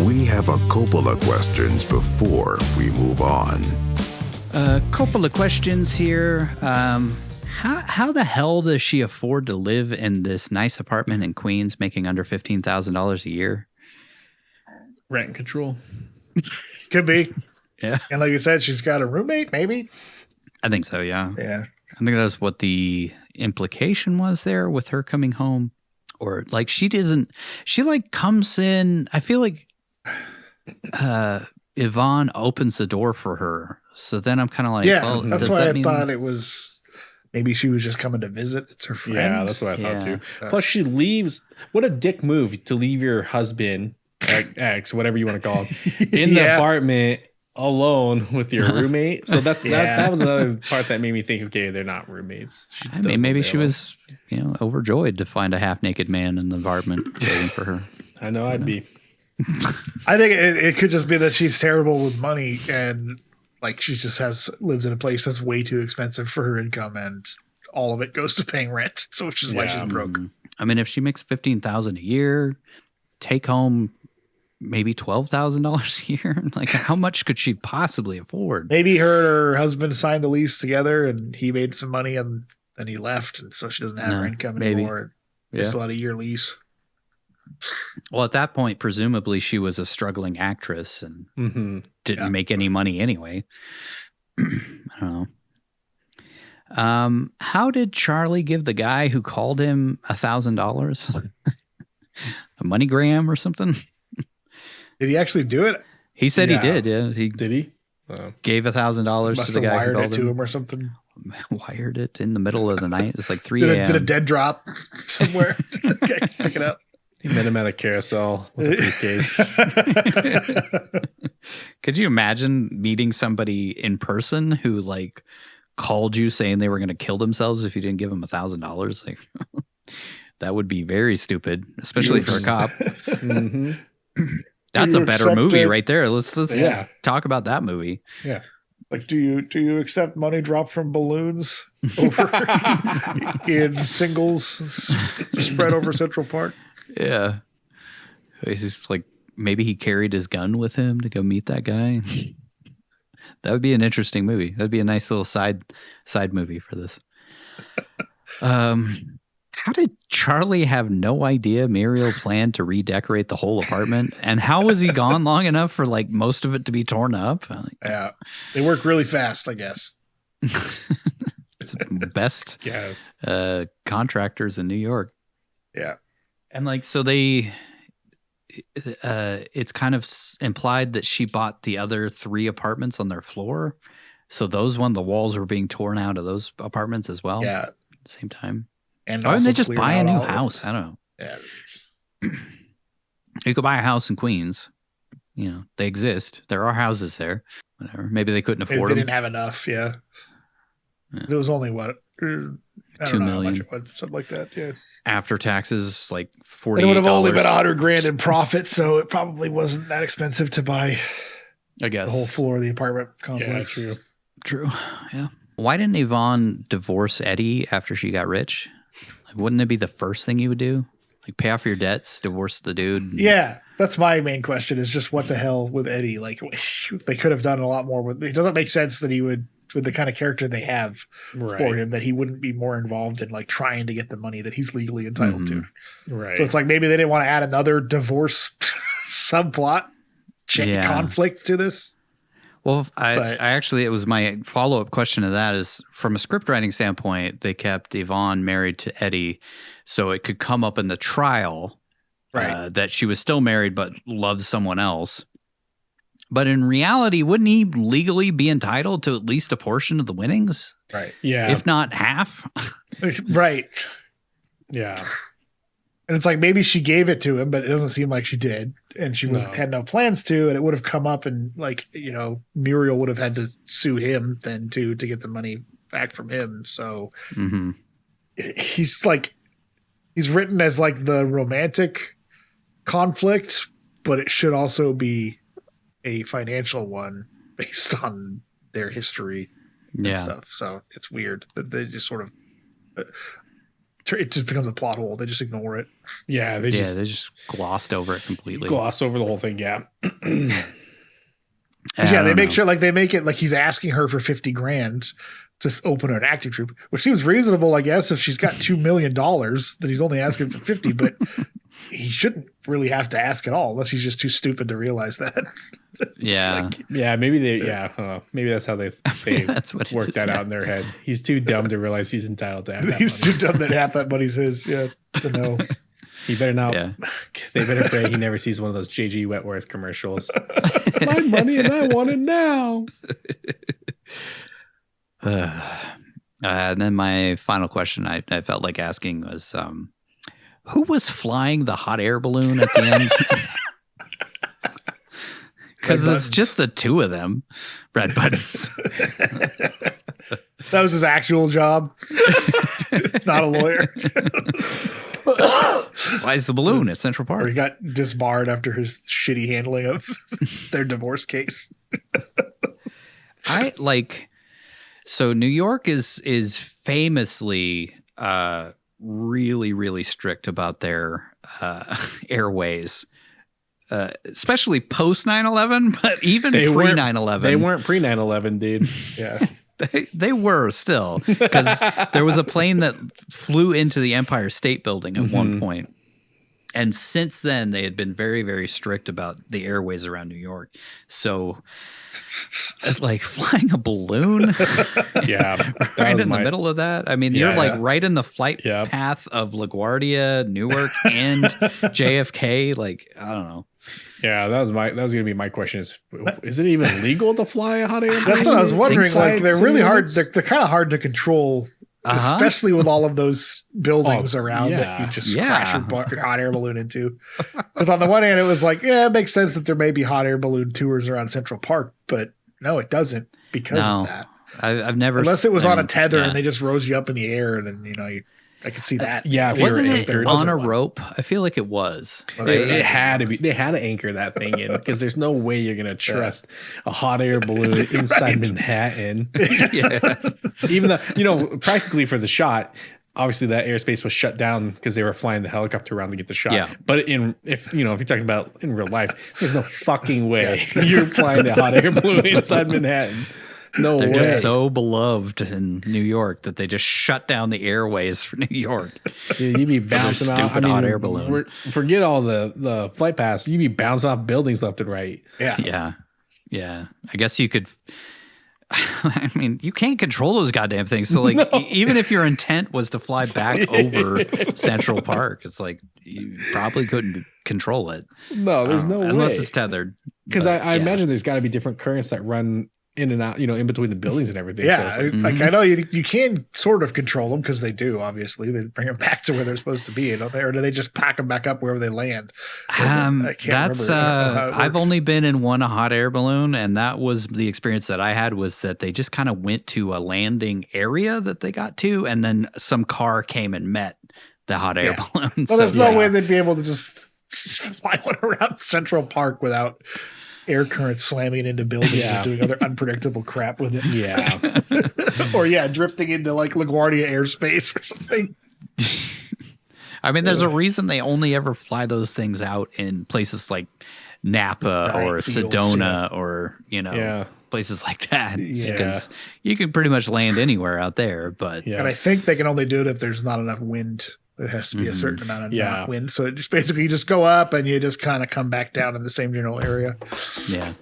We have a Coppola questions before we move on. Couple of questions here. How the hell does she afford to live in this nice apartment in Queens making under $15,000 a year? Rent control. Could be. Yeah. And like you said, she's got a roommate, maybe? I think so, yeah. Yeah. I think that's what the implication was there with her coming home. Or like she like comes in, I feel like Yvonne opens the door for her. So then I'm kind of like, yeah, well, that's why I thought it was maybe she was just coming to visit. It's her friend. Yeah, that's what I thought too. Plus, she leaves. What a dick move to leave your husband, ex, whatever you want to call him, in the apartment alone with your roommate. So that was another part that made me think, okay, they're not roommates. I mean, maybe she was, overjoyed to find a half-naked man in the apartment waiting for her. I know I'd be. I think it could just be that she's terrible with money and like she just lives in a place that's way too expensive for her income and all of it goes to paying rent. So which is why she's broke. I mean, if she makes $15,000 a year, take home maybe $12,000 a year. Like, how much could she possibly afford? Maybe her and her husband signed the lease together and he made some money and then he left. And so she doesn't have her income anymore. It's a lot of year lease. Well, at that point, presumably she was a struggling actress and didn't make any money anyway. I don't know. How did Charlie give the guy who called him $1,000? A MoneyGram or something? Did he actually do it? He said he did. Yeah, did he? Gave $1,000 to the guy who wired called it to him or something. Wired it in the middle of the night. It's like 3 a.m. Did a dead drop somewhere? Okay, pick it up. He met him at a carousel with a briefcase. Could you imagine meeting somebody in person who like called you saying they were going to kill themselves if you didn't give them $1,000? Like, that would be very stupid, especially for a cop. That's a better movie right there. Let's talk about that movie. Yeah. Like, do you accept money dropped from balloons over in singles spread over Central Park? Yeah. He's just like, maybe he carried his gun with him to go meet that guy. That would be an interesting movie. That'd be a nice little side movie for this. How did Charlie have no idea Muriel planned to redecorate the whole apartment? And how was he gone long enough for like most of it to be torn up? Yeah. They work really fast, I guess. It's the best contractors in New York. Yeah. And like, so it's kind of implied that she bought the other 3 apartments on their floor. So the walls were being torn out of those apartments as well. Yeah. At the same time. And why didn't they just buy a new house? I don't know. Yeah. You could buy a house in Queens. They exist. There are houses there. Whatever. Maybe they couldn't afford them. They didn't have enough. Yeah. There was only what? $2 million. Something like that. Yeah. After taxes, like $48. It would have only been $100,000 in profit, so it probably wasn't that expensive to buy. I guess the whole floor of the apartment complex. Yeah, true. Yeah. Why didn't Yvonne divorce Eddie after she got rich? Like, wouldn't it be the first thing you would do? Like, pay off your debts, divorce the dude. Yeah, that's my main question. Is just what the hell with Eddie? Like, they could have done a lot more with. It doesn't make sense that he would, with the kind of character they have for him, that he wouldn't be more involved in like trying to get the money that he's legally entitled to. Right. So it's like maybe they didn't want to add another divorce subplot conflict to this. Well, I actually, it was my follow-up question to that is, from a script writing standpoint, they kept Yvonne married to Eddie so it could come up in the trial that she was still married but loved someone else. But in reality, wouldn't he legally be entitled to at least a portion of the winnings? Right. Yeah. If not half. Right. Yeah. And it's like maybe she gave it to him, but it doesn't seem like she did. And she had no plans to, and it would have come up and like, Muriel would have had to sue him then to get the money back from him. So he's written as like the romantic conflict, but it should also be a financial one based on their history and stuff. So it's weird that they just sort of it just becomes a plot hole. They just ignore it. Yeah, they just glossed over it completely. Glossed over the whole thing. Yeah. They make sure like they make it like he's asking her for $50,000 to open an acting troupe, which seems reasonable, I guess, if she's got $2 million, that he's only asking for 50, but he shouldn't really have to ask at all unless he's just too stupid to realize that. Yeah. Maybe that's how they that's what worked that out in their heads. He's too dumb to realize he's entitled to have that He's money. too dumb that half that money's his. Yeah, to know. He better not. Yeah. They better pray he never sees one of those J.G. Wentworth commercials. It's my money and I want it now. And then my final question I felt like asking was, who was flying the hot air balloon at the end? Because it's just the two of them. Red buttons. That was his actual job. Not a lawyer. Flies the balloon at Central Park. Or he got disbarred after his shitty handling of their divorce case. So New York is famously really, really strict about their airways. Especially post 9/11, but even pre 9/11. They weren't pre 9/11, dude. Yeah. They were still, because there was a plane that flew into the Empire State Building at one point. And since then, they had been very, very strict about the airways around New York. So, like flying a balloon, right in the middle of that. I mean, you're like right in the flight path of LaGuardia, Newark, and JFK. Like, I don't know. Yeah, that was gonna be my question. Is it even legal to fly a hot air balloon? That's what I was wondering. Like, they're really hard. They're kind of hard to control. Especially with all of those buildings around that you just crash your hot air balloon into. Because on the one hand, it was like, it makes sense that there may be hot air balloon tours around Central Park, but no, it doesn't because of that. I've never, unless it was on a tether and they just rose you up in the air, and then I could see that. Wasn't it on a rope? I feel like it was. It had to be. They had to anchor that thing in because there's no way you're gonna trust a hot air balloon inside Manhattan. Even though practically for the shot, obviously that airspace was shut down because they were flying the helicopter around to get the shot. Yeah. But if you're talking about in real life, there's no fucking way you're flying the hot air balloon inside Manhattan. No They're way. just so beloved in New York that they just shut down the airways for New York. Dude, you'd be bouncing off hot air balloon. Forget all the flight paths. You'd be bouncing off buildings left and right. Yeah. I guess you could. I mean, you can't control those goddamn things. So, like, even if your intent was to fly back over Central Park, it's like you probably couldn't control it. No, there's no way. Unless it's tethered. Because I imagine there's got to be different currents that run in and out, in between the buildings and everything. Yeah, so like I know you can sort of control them because they do. Obviously, they bring them back to where they're supposed to be, or do they just pack them back up wherever they land? I've only been in one hot air balloon, and that was the experience that I had. Was that they just kind of went to a landing area that they got to, and then some car came and met the hot air balloon. Well, there's no way they'd be able to just fly one around Central Park without air currents slamming into buildings and doing other unpredictable crap with it. Yeah. Or drifting into like LaGuardia airspace or something. I mean, there's a reason they only ever fly those things out in places like Napa or Sedona or, places like that. Because you can pretty much land anywhere out there. But and I think they can only do it if there's not enough wind. It has to be a certain amount of wind. So it just basically you just go up and you just kind of come back down in the same general area. Yeah.